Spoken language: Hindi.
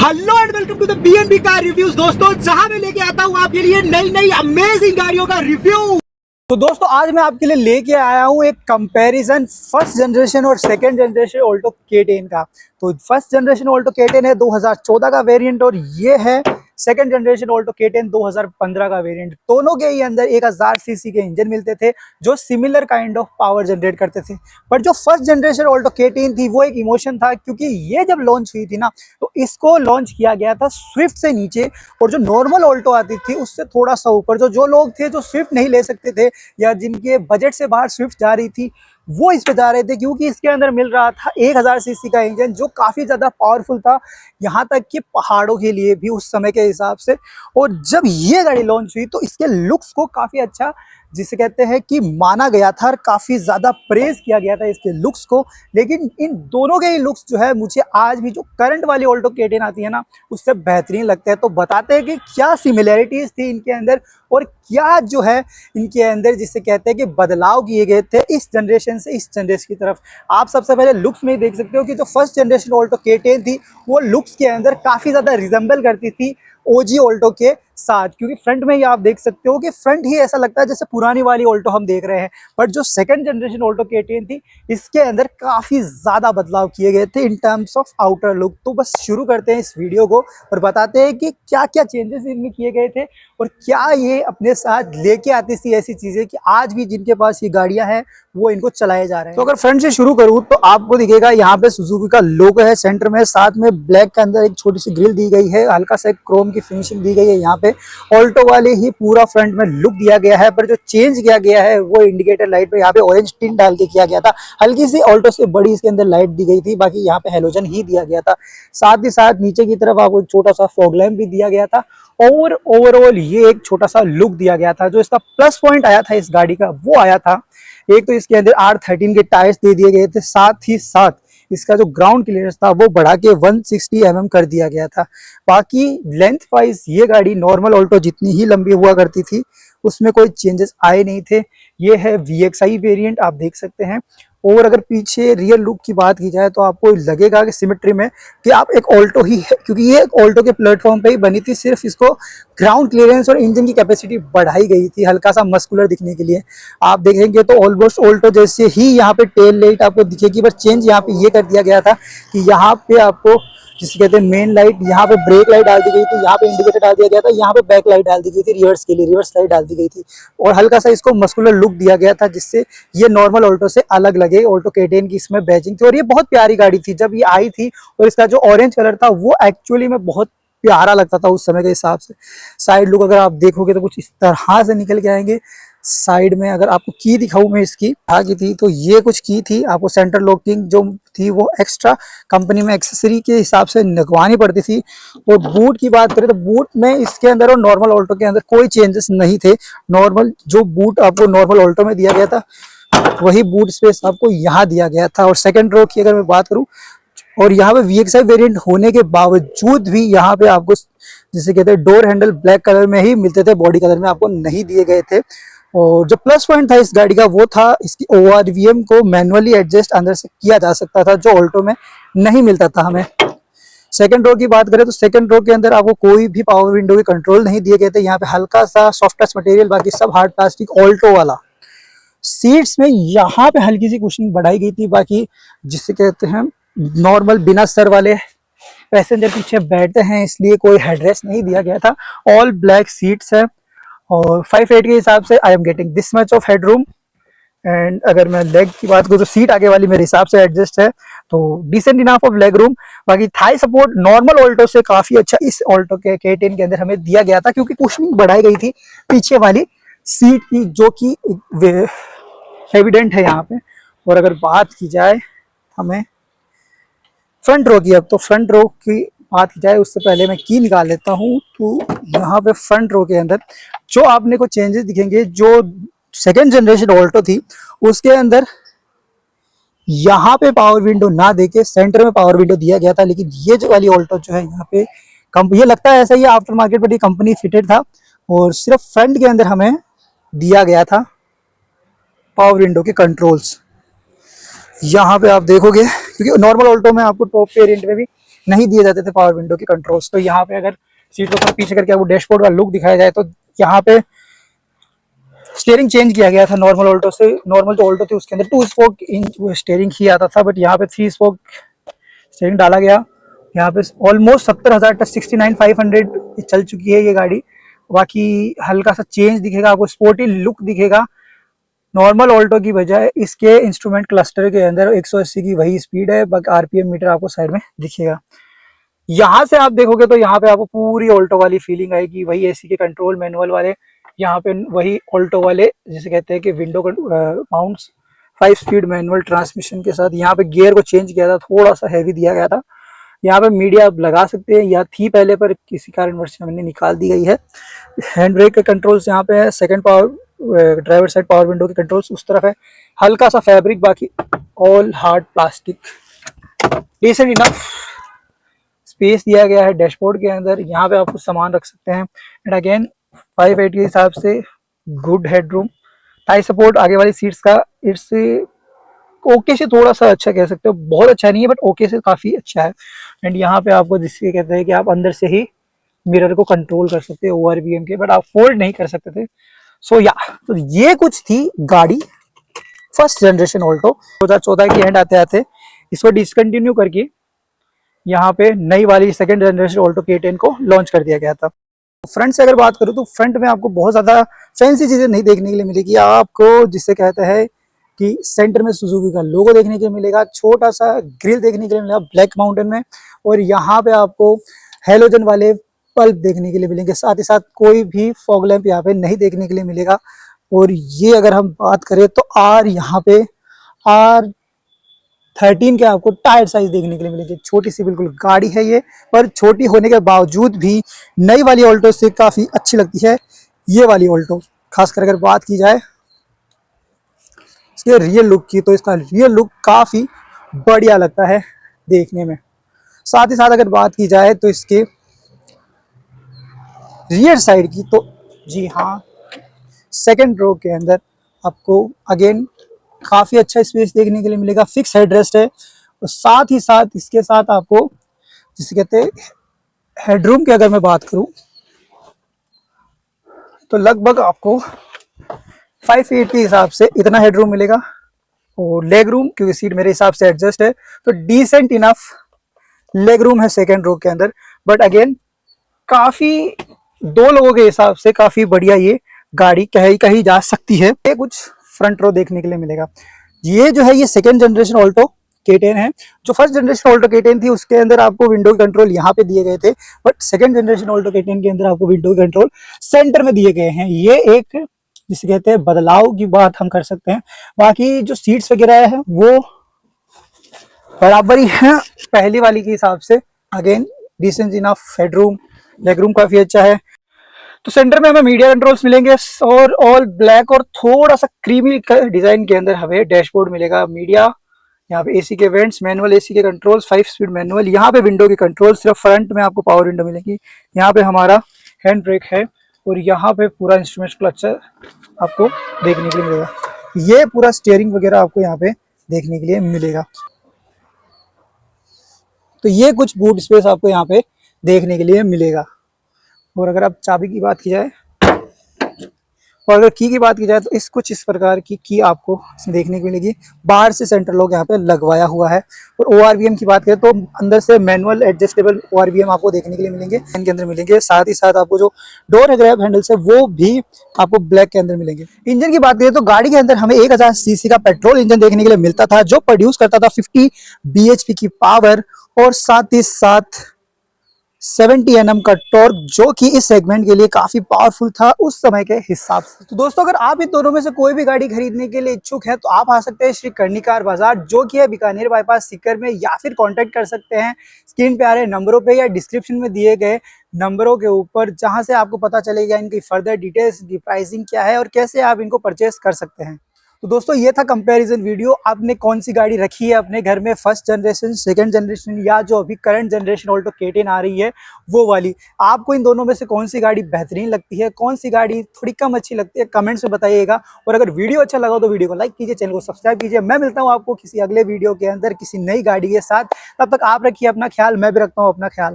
Hello and welcome to the BNB car reviews दोस्तों, जहां मैं लेके आता हूं आपके लिए नई नई अमेजिंग गाड़ियों का रिव्यू। तो दोस्तों आज मैं आपके लिए लेके आया हूं एक कंपैरिजन फर्स्ट जनरेशन और सेकंड जनरेशन ऑल्टो K10 का। तो फर्स्ट जनरेशन ऑल्टो K10 है 2014 का वेरिएंट और ये है सेकंड जनरेशन ऑल्टो K10 2015 का वेरिएंट। दोनों के ही अंदर 1000 सीसी के इंजन मिलते थे जो similar kind of power generate करते थे। बट जो फर्स्ट जनरेशन ऑल्टो K10 थी वो एक इमोशन था, क्योंकि ये जब लॉन्च हुई थी ना तो इसको लॉन्च किया गया था स्विफ्ट से नीचे, और जो नॉर्मल ऑल्टो आती थी उससे थोड़ा सा ऊपर। जो लोग थे जो स्विफ्ट नहीं ले सकते थे या जिनके बजट से बाहर स्विफ्ट जा रही थी वो इस पे जा रहे थे, क्योंकि इसके अंदर मिल रहा था 1000 सीसी का इंजन जो काफ़ी ज़्यादा पावरफुल था, यहाँ तक कि पहाड़ों के लिए भी उस समय के हिसाब से। और जब ये गाड़ी लॉन्च हुई तो इसके लुक्स को काफ़ी अच्छा, जिसे कहते हैं कि माना गया था और काफ़ी ज़्यादा प्रेज किया गया था इसके लुक्स को। लेकिन इन दोनों के ही लुक्स जो है मुझे आज भी जो करंट वाली ऑल्टो K10 आती है ना उससे बेहतरीन लगते हैं। तो बताते हैं कि क्या सिमिलैरिटीज़ थी इनके अंदर और क्या जो है इनके अंदर जिसे कहते हैं कि बदलाव किए गए थे इस जनरेशन से इस जनरेशन की तरफ। आप सबसे पहले लुक्स में ही देख सकते हो कि जो फर्स्ट जनरेशन ऑल्टो K10 थी वो लुक्स के अंदर काफ़ी ज़्यादा रिजेंबल करती थी ओजी ऑल्टो के साथ, क्योंकि फ्रंट में ही आप देख सकते हो कि फ्रंट ही ऐसा लगता है जैसे पुरानी वाली ऑल्टो हम देख रहे हैं। बट जो सेकंड जनरेशन ऑल्टो K10 थी इसके अंदर काफ़ी ज़्यादा बदलाव किए गए थे in terms of outer look. तो बस शुरू करते हैं इस वीडियो को और बताते हैं कि क्या क्या चेंजेस इनमें किए गए थे और क्या ये अपने साथ लेके आती थी ऐसी चीज़ें कि आज भी जिनके पास ये गाड़ियाँ हैं वो इनको चलाए जा रहे हैं। तो अगर फ्रंट से शुरू करूँ तो आपको दिखेगा यहाँ पे सुजुकी का लोगो है सेंटर में, साथ में ब्लैक के अंदर एक छोटी सी ग्रिल दी गई है, हल्का सा एक क्रोम की फिनिशिंग दी गई है। यहाँ पे ऑल्टो वाले ही पूरा फ्रंट में लुक दिया गया है, पर जो चेंज किया गया है वो इंडिकेटर लाइट पे यहाँ पे ऑरेंज टिंट डाल के किया गया था। हल्की सी ऑल्टो से बड़ी इसके अंदर लाइट दी गई थी, बाकी यहाँ पे हेलोजन ही दिया गया था। साथ ही साथ नीचे की तरफ आपको एक छोटा सा फॉग लैम्प भी दिया गया था और ओवरऑल ये एक छोटा सा लुक दिया गया था। जो इसका प्लस पॉइंट आया था इस गाड़ी का वो आया था, एक तो इसके अंदर R13 के टायर्स दे दिए गए थे, साथ ही साथ इसका जो ग्राउंड क्लियरेंस था वो बढ़ा के 160 mm कर दिया गया था। बाकी लेंथ वाइज ये गाड़ी नॉर्मल ऑल्टो जितनी ही लंबी हुआ करती थी उसमें कोई चेंजेस आए नहीं थे। ये है VXI वेरिएंट, आप देख सकते हैं। और अगर पीछे रियल लुक की बात की जाए तो आपको लगेगा कि सिमेट्री में कि आप एक ऑल्टो ही है, क्योंकि ये एक ऑल्टो के प्लेटफॉर्म पे ही बनी थी। सिर्फ इसको ग्राउंड क्लियरेंस और इंजन की कैपेसिटी बढ़ाई गई थी हल्का सा मस्कुलर दिखने के लिए। आप देखेंगे तो ऑलमोस्ट ऑल्टो जैसे ही यहाँ पे टेल लाइट आपको दिखेगी, पर चेंज यहाँ पे ये कर दिया गया था कि यहाँ पे आपको जिसे कहते हैं मेन लाइट, यहाँ पे ब्रेक लाइट डाल दी गई थी, यहाँ पे इंडिकेटर डाल दिया गया था, यहाँ पे बैक लाइट डाल दी गई थी, रिवर्स के लिए रिवर्स लाइट डाल दी गई थी और हल्का सा इसको मस्कुलर लुक दिया गया था जिससे ये नॉर्मल ऑल्टो से अलग लगे। ऑल्टो K10 की इसमें बैजिंग थी और ये बहुत प्यारी गाड़ी थी जब ये आई थी, और इसका जो ऑरेंज कलर था वो एक्चुअली में बहुत प्यारा लगता था उस समय के हिसाब से। साइड लुक अगर आप देखोगे तो कुछ इस तरह से निकल के आएंगे। साइड में अगर आपको की दिखाऊं मैं इसकी आगे थी तो ये कुछ की थी, आपको सेंटर लॉकिंग जो थी वो एक्स्ट्रा कंपनी में एक्सेसरी के हिसाब से लगवानी पड़ती थी। और बूट की बात करें तो बूट में इसके अंदर और नॉर्मल ऑल्टो के अंदर कोई चेंजेस नहीं थे। नॉर्मल जो बूट आपको नॉर्मल ऑल्टो में दिया गया था वही बूट स्पेस आपको यहाँ दिया गया था। और सेकंड रो की अगर मैं बात करूँ और यहाँ पे VXI वेरिएंट होने के बावजूद भी यहाँ पे आपको जिसे कहते हैं डोर हैंडल ब्लैक कलर में ही मिलते थे, बॉडी कलर में आपको नहीं दिए गए थे। और जो प्लस पॉइंट था इस गाड़ी का वो था इसकी ORVM को मैनुअली एडजस्ट अंदर से किया जा सकता था, जो ऑल्टो में नहीं मिलता था हमें। सेकंड रो की बात करें तो सेकंड रो के अंदर आपको कोई भी पावर विंडो के कंट्रोल नहीं दिए गए थे। यहाँ पे हल्का सा सॉफ्ट टच मटेरियल, बाकी सब हार्ड प्लास्टिक ऑल्टो वाला। सीट्स में यहाँ पे हल्की सी कुशनिंग बढ़ाई गई थी, बाकी जिसे कहते हैं नॉर्मल बिना सर वाले पैसेंजर पीछे बैठते हैं इसलिए कोई हेडरेस्ट नहीं दिया गया था। ऑल ब्लैक सीट्स है और 5'8" के हिसाब से I am getting this much of headroom. And अगर मैं लेग की बात करूँ तो सीट आगे वाली मेरे हिसाब से एडजस्ट है, तो decent enough of leg room. बाकी थाई सपोर्ट नॉर्मल ऑल्टो से काफी अच्छा इस ऑल्टो के K10 के अंदर हमें दिया गया था, क्योंकि कुशनिंग बढ़ाई गई थी पीछे वाली सीट की, जो कि एविडेंट है यहाँ पे। और अगर बात की जाए हमें फ्रंट रो की, अब तो फ्रंट रो की बात की जाए उससे पहले मैं की निकाल लेता हूँ। तो यहाँ पे फ्रंट रो के अंदर जो आपने को चेंजेस दिखेंगे, जो सेकेंड जनरेशन ऑल्टो थी उसके अंदर यहाँ पे पावर विंडो ना देके सेंटर में पावर विंडो दिया गया था। लेकिन ये जो वाली ऑल्टो जो है यहाँ पे ये लगता है ऐसा ही आफ्टर मार्केट बड़ी कंपनी फिटेड था और सिर्फ फ्रंट के अंदर हमें दिया गया था पावर विंडो के कंट्रोल्स। यहाँ पे आप देखोगे क्योंकि नॉर्मल ऑल्टो में आपको टॉप वेरिएंट में भी नहीं दिए जाते थे पावर विंडो के कंट्रोल्स। तो यहाँ पे अगर सीट को थोड़ा पीछे करके आपको डैशबोर्ड का लुक दिखाया जाए तो यहाँ पे स्टीयरिंग चेंज किया गया था नॉर्मल ऑल्टो से। नॉर्मल जो ऑल्टो थी उसके अंदर 2 स्पोक स्टीयरिंग ही आता था, बट यहाँ पे 3 स्पोक स्टीयरिंग डाला गया। यहाँ पे ऑलमोस्ट 70,000 टच 69,500 चल चुकी है ये गाड़ी। बाकी हल्का सा चेंज दिखेगा आपको, स्पोर्टी लुक दिखेगा। नॉर्मल ऑल्टो की बजाय इसके इंस्ट्रूमेंट क्लस्टर के अंदर 180 की वही स्पीड है, बट आरपीएम मीटर आपको साइड में दिखेगा। यहाँ से आप देखोगे तो यहाँ पे आपको पूरी ऑल्टो वाली फीलिंग आएगी, वही एसी के कंट्रोल मैनुअल वाले, यहाँ पे वही ऑल्टो वाले जिसे कहते हैं कि window mounts 5 speed manual transmission के साथ। यहाँ पे गियर को चेंज किया था, थोड़ा सा हैवी दिया गया था। यहाँ पे मीडिया आप लगा सकते हैं, या थी पहले पर किसी कारणवश हमने निकाल दी गई है। हैंड ब्रेक के कंट्रोल्स यहाँ पे है, second power driver side power window के कंट्रोल्स उस तरफ है। हल्का सा फैब्रिक, बाकी all hard plastic. Decent enough space दिया गया है डैशबोर्ड के अंदर, यहाँ पे आप कुछ सामान रख सकते हैं। एंड अगेन 5/8 के हिसाब से गुड हेडरूम। टाई सपोर्ट आगे वाली सीट्स का इट्स ओके से थोड़ा सा अच्छा कह सकते हो, बहुत अच्छा नहीं है बट ओके से काफी अच्छा है। एंड यहाँ पे आपको जिसके कहते हैं कि आप अंदर से ही मिरर को कंट्रोल कर सकते हो ओआरवीएम के, बट आप फोल्ड नहीं कर सकते थे। सो या तो ये कुछ थी गाड़ी फर्स्ट जनरेशन ऑल्टो। 2014 की एंड आते आते इसको डिसकंटिन्यू करके यहाँ पे नई वाली सेकंड जनरेशन ऑल्टो K10 को लॉन्च कर दिया गया था। फ्रंट से अगर बात करूँ तो फ्रंट में आपको बहुत ज्यादा फैंसी चीजें नहीं देखने के लिए मिलेगी आपको, जिससे कहते हैं कि सेंटर में सुजुकी का लोगो देखने के लिए मिलेगा, छोटा सा ग्रिल देखने के लिए मिलेगा ब्लैक माउंटेन में, और यहाँ पे आपको हेलोजन वाले बल्ब देखने के लिए मिलेंगे। साथ ही साथ कोई भी फॉग लैंप यहाँ पे नहीं देखने के लिए मिलेगा। और ये अगर हम बात करें तो यहाँ पे R13 के आपको टायर साइज देखने के लिए मिलेंगे। छोटी सी बिल्कुल गाड़ी है ये, पर छोटी होने के बावजूद भी नई वाली ऑल्टो से काफी अच्छी लगती है ये वाली ऑल्टो। खासकर अगर बात की जाए इसके रियल लुक की, तो इसका रियल लुक काफी बढ़िया लगता है देखने में। साथ ही साथ अगर बात की जाए तो इसके रियर साइड की, तो जी हाँ, सेकंड रो के अंदर आपको अगेन काफी अच्छा स्पेस देखने के लिए मिलेगा। फिक्स हेडरेस्ट है, और साथ ही साथ इसके साथ आपको जिसे कहते हैं हेडरूम की अगर मैं बात करूं तो लगभग आपको 5 फीट के हिसाब से इतना हेडरूम मिलेगा। और लेग रूम, क्योंकि सीट मेरे हिसाब से एडजस्ट है, तो डिसेंट इनफ लेग रूम है सेकेंड रो के अंदर। बट अगेन काफी 2 लोगों के हिसाब से काफी बढ़िया ये गाड़ी कही जा सकती है। ये कुछ फ्रंट रो देखने के लिए मिलेगा। ये जो है ये सेकेंड जनरेशन ऑल्टो K10 है। जो फर्स्ट जनरेशन ऑल्टो K10 थी उसके अंदर आपको विंडो कंट्रोल यहाँ पे दिए गए थे, but second generation Alto K10 के अंदर आपको विंडो कंट्रोल सेंटर में दिए गए हैं। ये एक जिसे कहते हैं बदलाव की बात हम कर सकते हैं। बाकी जो सीट्स वगैरह है वो बराबर ही है पहली वाली के हिसाब से। Again decent enough headroom, leg room काफी अच्छा है। तो सेंटर में हमें मीडिया कंट्रोल्स मिलेंगे और ऑल ब्लैक और थोड़ा सा क्रीमी डिजाइन के अंदर हमें डैशबोर्ड मिलेगा। मीडिया, यहाँ पे एसी के वेंट्स, मैनुअल एसी के कंट्रोल्स, 5 स्पीड मैनुअल। यहाँ पे विंडो के कंट्रोल, सिर्फ फ्रंट में आपको पावर विंडो मिलेगी। यहाँ पे हमारा हैंड ब्रेक है, और यहाँ पे पूरा इंस्ट्रूमेंट क्लचर आपको देखने के लिए मिलेगा। ये पूरा स्टीयरिंग वगैरह आपको यहाँ पे देखने के लिए मिलेगा। तो ये कुछ बूट स्पेस आपको यहाँ पे देखने के लिए मिलेगा। और अगर आप चाबी की बात की जाए और अगर की बात की जाए तो इस प्रकार की आपको इसमें देखने को मिलेगी। बाहर से सेंटर लॉक यहाँ पे लगवाया हुआ है। और ORVM की बात करें तो अंदर से मैनुअल एडजस्टेबल ORVM आपको देखने के लिए मिलेंगे, इनके अंदर मिलेंगे। साथ ही साथ आपको जो डोर है ग्रैब हैंडल्स है वो भी आपको ब्लैक के अंदर मिलेंगे। इंजन की बात करें तो गाड़ी के अंदर हमें 1000 सीसी का पेट्रोल इंजन देखने के लिए मिलता था, जो प्रोड्यूस करता था 50 bhp की पावर, और साथ ही साथ 70 Nm का टॉर्क, जो कि इस सेगमेंट के लिए काफी पावरफुल था उस समय के हिसाब से। तो दोस्तों अगर आप इन दोनों में से कोई भी गाड़ी खरीदने के लिए इच्छुक है तो आप आ सकते हैं श्री कर्णिकार बाजार, जो कि है बीकानेर बाईपास सीकर में, या फिर कांटेक्ट कर सकते हैं स्क्रीन पे आ रहे नंबरों पे या डिस्क्रिप्शन में दिए गए नंबरों के ऊपर, जहां से आपको पता चलेगा इनकी फर्दर डिटेल्स, इनकी प्राइसिंग क्या है और कैसे आप इनको परचेस कर सकते हैं। तो दोस्तों ये था कंपैरिजन वीडियो। आपने कौन सी गाड़ी रखी है अपने घर में, फर्स्ट जनरेशन, सेकंड जनरेशन, या जो अभी करंट जनरेशन ऑल्टो K10 आ रही है वो वाली। आपको इन दोनों में से कौन सी गाड़ी बेहतरीन लगती है, कौन सी गाड़ी थोड़ी कम अच्छी लगती है, कमेंट्स में बताइएगा। और अगर वीडियो अच्छा लगा तो वीडियो को लाइक कीजिए, चैनल को सब्सक्राइब कीजिए। मैं मिलता हूँ आपको किसी अगले वीडियो के अंदर किसी नई गाड़ी के साथ। तब तक आप रखिए अपना ख्याल, मैं भी रखता हूँ अपना ख्याल।